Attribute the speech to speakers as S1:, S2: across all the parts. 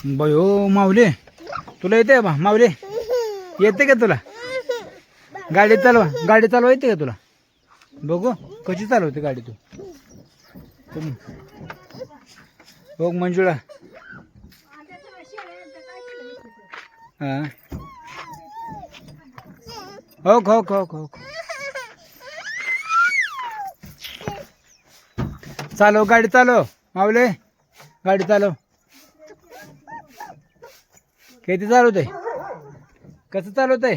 S1: बयो माऊली, तुला येते बा माऊली? येते का तुला गाडी चालवा? गाडी चालवा येते का तुला? बघू कशी चालवते गाडी तू. बघ मंजुळा. हा हो हो हो हो. चालव गाडी चालव माऊले, गाडी चालव. किती चालवते? कसं चालवते?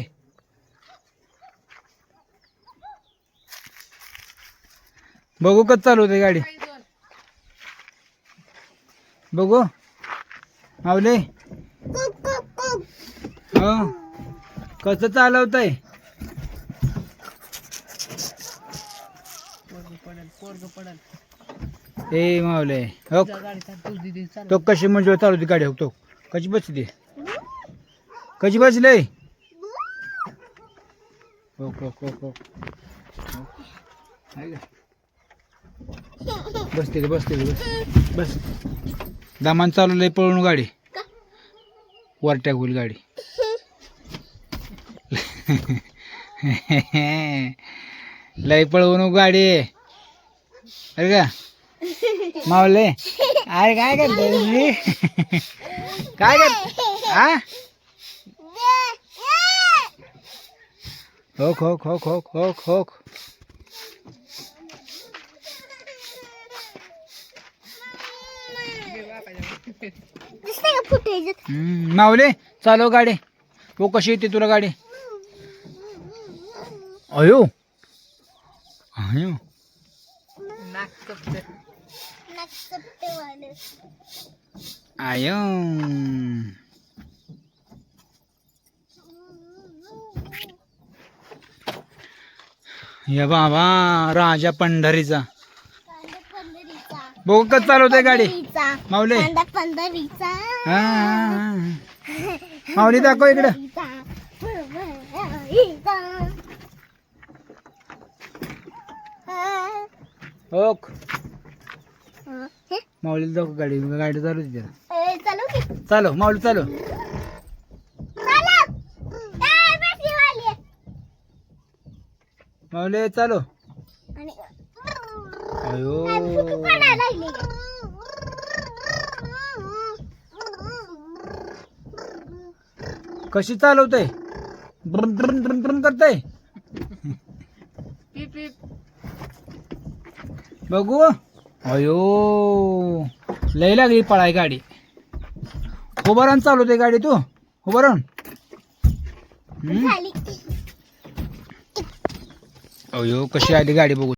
S1: बघू कसं चालवते गाडी. बघू माऊले हो कसं चालवतंय. ए माऊले हो तो कशी म्हणजे चालवते गाडी. हो तो कशी बसली, कशी बसले. हो हो हो हो बसते बसते बस बस. दामान चालवलंय पळून गाडी, वरट्या होईल गाडी. लय पळवून गाडी. अरे का मावले अरे काय करते काय कर हा. होक होक होक होक होक होक. माऊले चालव गाडी. हो कशी येते तुला गाडी? अयो अयो आयो. या बाबा राजा पंढरीचा. बघू कसं चालवतंय गाडी माऊली. हा माऊली दाखव इकडं. ओक माऊलीला दाखव गाडी. गाडी चालू तिथे. चालव माऊली चालव. माऊली चालव. अयो कशी चालवते. ब्रम ब्रम ब्रम ब्रम करते. बघू. अयो लय लागली पळाय गाडी. उभारून चालवते गाडी तू. उभारून. अयो कशी आली गाडी बघू.